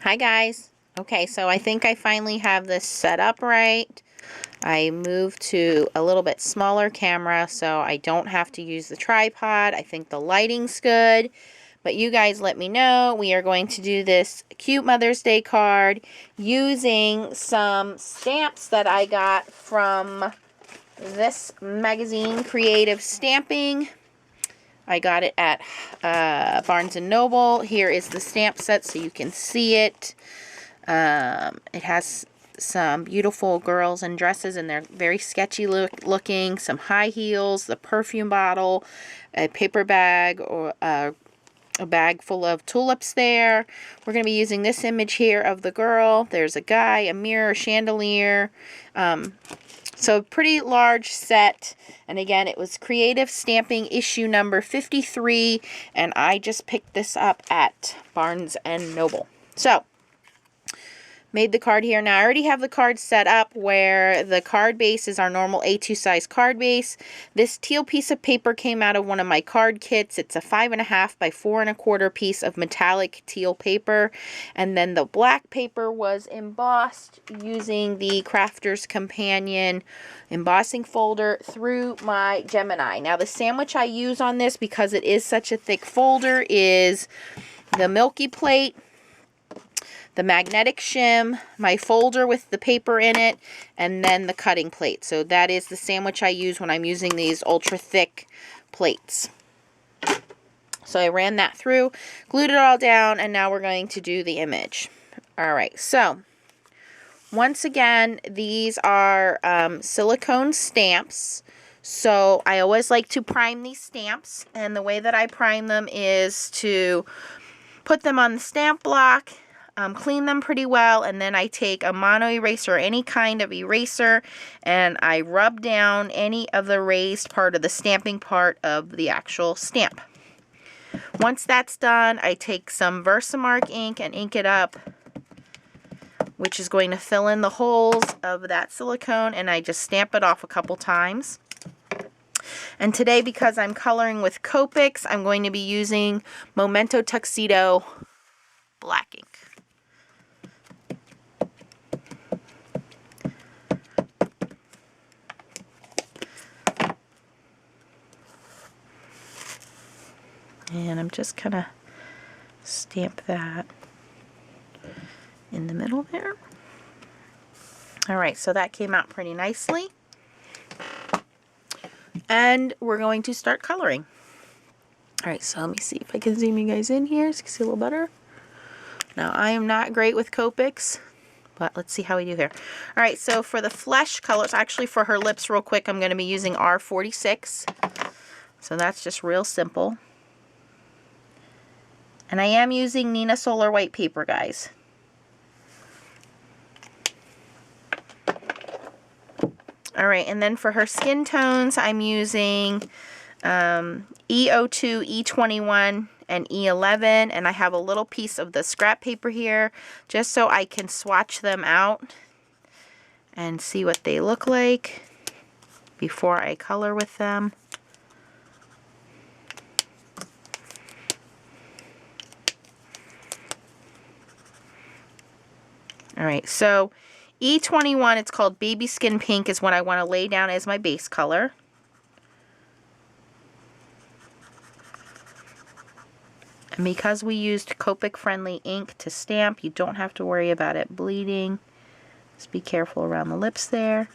Hi guys. Okay, so I think I finally have this set up right. I moved to a little bit smaller camera so I don't have to use the tripod. I think the lighting's good. But you guys let me know. We are going to do this cute Mother's Day card using some stamps that I got from this magazine, Creative Stamping. I got it at Barnes & Noble. Here is the stamp set so you can see it. It has some beautiful girls in dresses, and they're very sketchy looking. Some high heels, the perfume bottle, a paper bag, or a bag full of tulips there. We're going to be using this image here of the girl. There's a guy, a mirror, a chandelier. So pretty large set, and again it was Creative Stamping issue number 53, and I just picked this up at Barnes & Noble. So made the card here. Now I already have the card set up where the card base is our normal A2 size card base. This teal piece of paper came out of one of my card kits. It's a 5.5 by 4.25 piece of metallic teal paper, and then the black paper was embossed using the Crafter's Companion embossing folder through my Gemini. Now the sandwich I use on this, because it is such a thick folder, is the Milky Plate, the magnetic shim, my folder with the paper in it, and then the cutting plate. So that is the sandwich I use when I'm using these ultra thick plates. So I ran that through, glued it all down, and now we're going to do the image. Alright, so once again, these are silicone stamps. So I always like to prime these stamps, and the way that I prime them is to put them on the stamp block, clean them pretty well, and then I take a mono eraser or any kind of eraser and I rub down any of the raised part of the stamping part of the actual stamp. Once that's done, I take some Versamark ink and ink it up, which is going to fill in the holes of that silicone, and I just stamp it off a couple times. And today, because I'm coloring with Copics, I'm going to be using Momento Tuxedo black ink. And I'm just going to stamp that in the middle there. Alright, so that came out pretty nicely. And we're going to start coloring. Alright, so let me see if I can zoom you guys in here so you can see a little better. Now, I am not great with Copics, but let's see how we do here. Alright, so for the flesh colors, actually for her lips real quick, I'm going to be using R46. So that's just real simple. And I am using Nina Solar white paper, guys. Alright, and then for her skin tones, I'm using E02, E21, and E11. And I have a little piece of the scrap paper here, just so I can swatch them out and see what they look like before I color with them. Alright, so E21, it's called Baby Skin Pink, is what I want to lay down as my base color. And because we used Copic friendly ink to stamp, you don't have to worry about it bleeding. Just be careful around the lips there.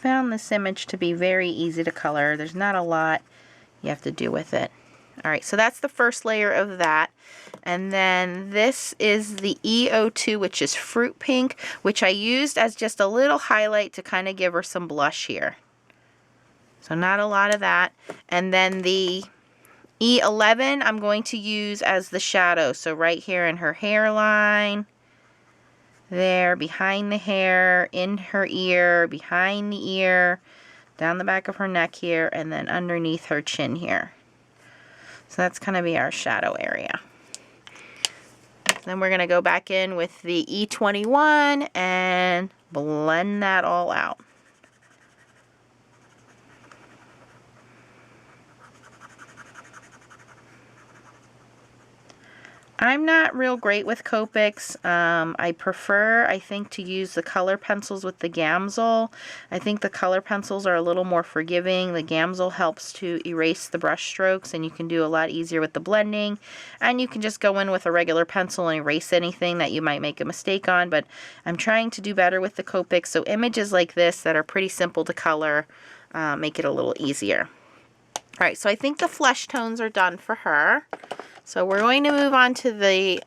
Found this image to be very easy to color. There's not a lot you have to do with it. Alright, so that's the first layer of that. And then this is the E02, which is Fruit Pink, which I used as just a little highlight to kind of give her some blush here. So not a lot of that. And then the E11 I'm going to use as the shadow. So right here in her hairline, there, behind the hair, in her ear, behind the ear, down the back of her neck here, and then underneath her chin here. So that's going to be our shadow area. Then we're going to go back in with the E21 and blend that all out. I'm not real great with Copics. I prefer, I think, to use the color pencils with the Gamsol. I think the color pencils are a little more forgiving. The Gamsol helps to erase the brush strokes, and you can do a lot easier with the blending. And you can just go in with a regular pencil and erase anything that you might make a mistake on, but I'm trying to do better with the Copics, so images like this that are pretty simple to color make it a little easier. Alright, so I think the flesh tones are done for her. So we're going to move on to the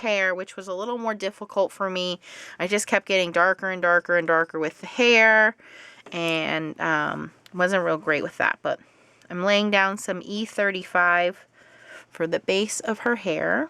hair, which was a little more difficult for me. I just kept getting darker and darker and darker with the hair, and wasn't real great with that. But I'm laying down some E35 for the base of her hair.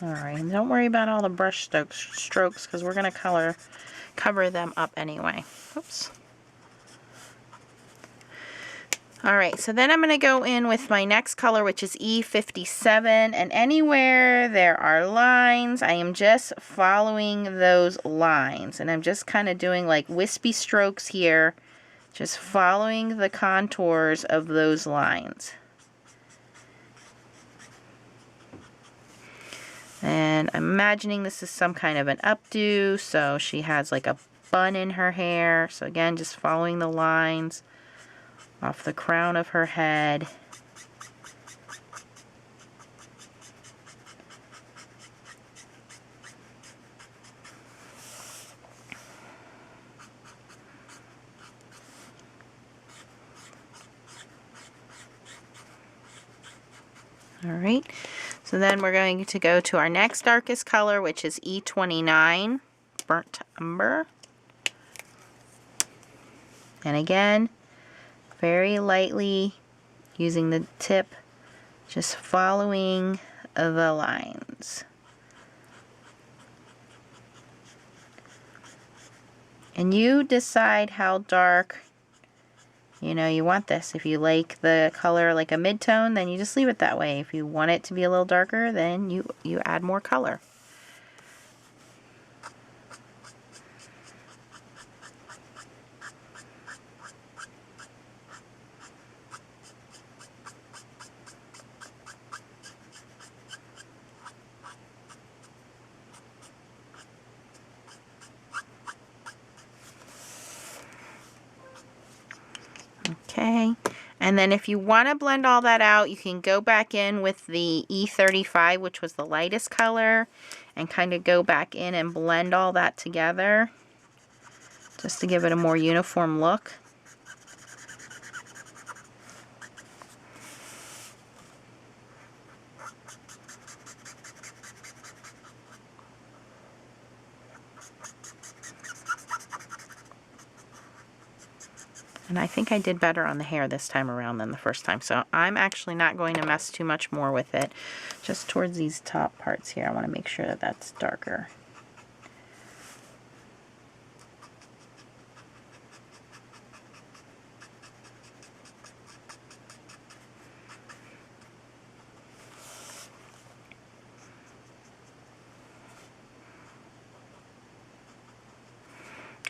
Alright, and don't worry about all the brush strokes because we're going to cover them up anyway. Oops. Alright, so then I'm going to go in with my next color, which is E57, and anywhere there are lines, I am just following those lines, and I'm just kind of doing like wispy strokes here, just following the contours of those lines. And I'm imagining this is some kind of an updo, so she has like a bun in her hair. So again, just following the lines off the crown of her head. Alright, so then we're going to go to our next darkest color, which is E29, Burnt Umber. And again, very lightly using the tip, just following the lines. And you decide how dark you want this. If you like the color like a mid-tone, then you just leave it that way. If you want it to be a little darker, then you add more color. Okay, and then if you want to blend all that out, you can go back in with the E35, which was the lightest color, and kind of go back in and blend all that together just to give it a more uniform look. And I think I did better on the hair this time around than the first time. So I'm actually not going to mess too much more with it. Just towards these top parts here, I want to make sure that that's darker.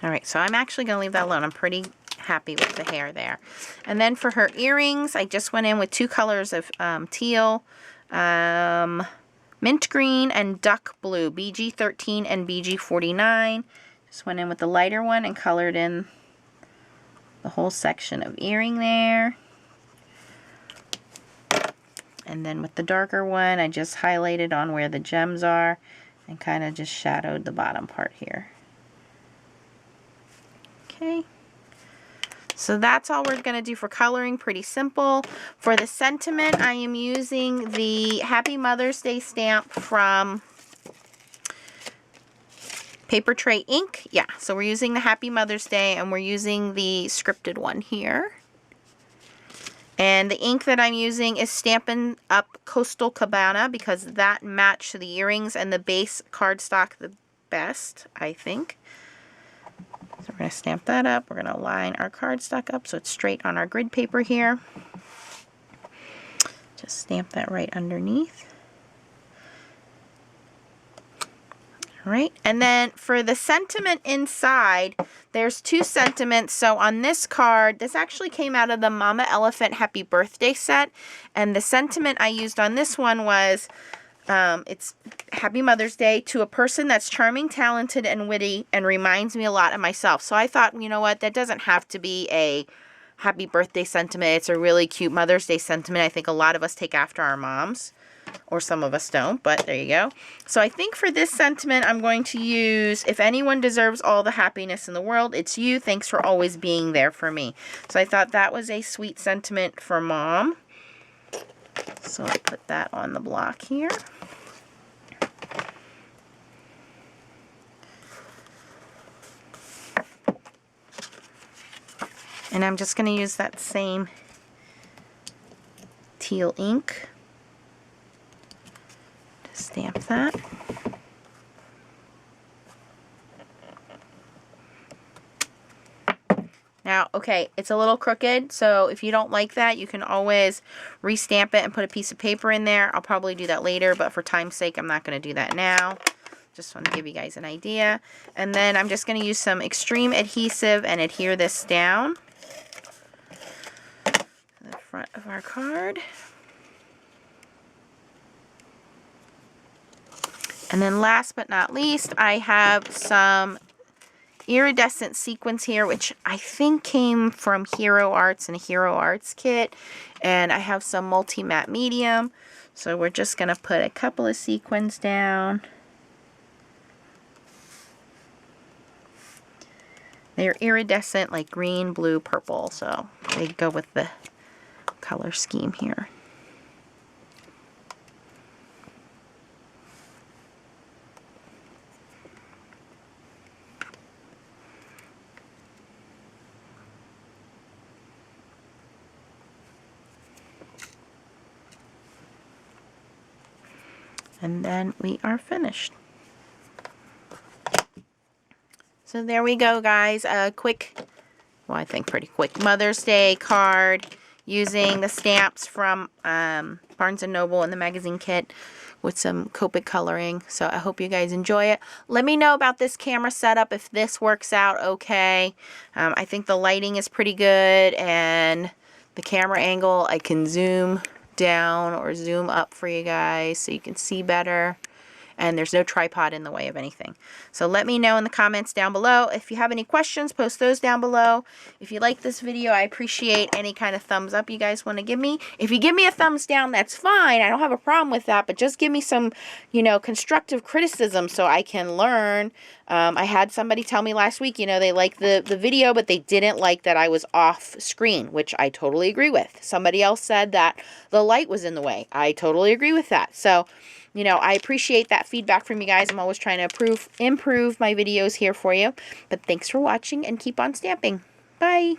Alright, so I'm actually going to leave that alone. I'm pretty happy with the hair there. And then for her earrings, I just went in with two colors of teal, mint green and duck blue, BG13 and BG49. Just went in with the lighter one and colored in the whole section of earring there. And then with the darker one, I just highlighted on where the gems are and kind of just shadowed the bottom part here. Okay. So that's all we're going to do for coloring. Pretty simple. For the sentiment, I am using the Happy Mother's Day stamp from Papertry ink. Yeah, so we're using the Happy Mother's Day, and we're using the scripted one here. And the ink that I'm using is Stampin' Up! Coastal Cabana, because that matched the earrings and the base cardstock the best, I think. So we're going to stamp that up. We're going to line our cardstock up so it's straight on our grid paper here. Just stamp that right underneath. All right, and then for the sentiment inside, there's two sentiments. So on this card, this actually came out of the Mama Elephant Happy Birthday set, and the sentiment I used on this one was, it's Happy Mother's Day to a person that's charming, talented, and witty, and reminds me a lot of myself. So I thought, you know what, that doesn't have to be a happy birthday sentiment. It's a really cute Mother's Day sentiment. I think a lot of us take after our moms, or some of us don't, but there you go. So I think for this sentiment, I'm going to use, if anyone deserves all the happiness in the world, it's you. Thanks for always being there for me. So I thought that was a sweet sentiment for Mom. So I put that on the block here. And I'm just going to use that same teal ink to stamp that. Now, okay, it's a little crooked, so if you don't like that, you can always restamp it and put a piece of paper in there. I'll probably do that later, but for time's sake, I'm not going to do that now. Just want to give you guys an idea. And then I'm just going to use some extreme adhesive and adhere this down to the front of our card. And then last but not least, I have some iridescent sequins here, which I think came from Hero Arts and a Hero Arts kit. And I have some multi-matte medium. So we're just going to put a couple of sequins down. They're iridescent, like green, blue, purple. So they go with the color scheme here. And then we are finished. So there we go, guys. A quick, well, I think pretty quick Mother's Day card using the stamps from Barnes & Noble and the magazine kit with some Copic coloring. So I hope you guys enjoy it. Let me know about this camera setup if this works out okay. I think the lighting is pretty good, and the camera angle, I can zoom down or zoom up for you guys so you can see better, and there's no tripod in the way of anything. So let me know in the comments down below. If you have any questions, post those down below. If you like this video, I appreciate any kind of thumbs up you guys want to give me. If you give me a thumbs down, that's fine. I don't have a problem with that, but just give me some, you know, constructive criticism so I can learn. I had somebody tell me last week, you know, they liked the video, but they didn't like that I was off screen, which I totally agree with. Somebody else said that the light was in the way. I totally agree with that. So, you know, I appreciate that feedback from you guys. I'm always trying to improve my videos here for you. But thanks for watching, and keep on stamping. Bye.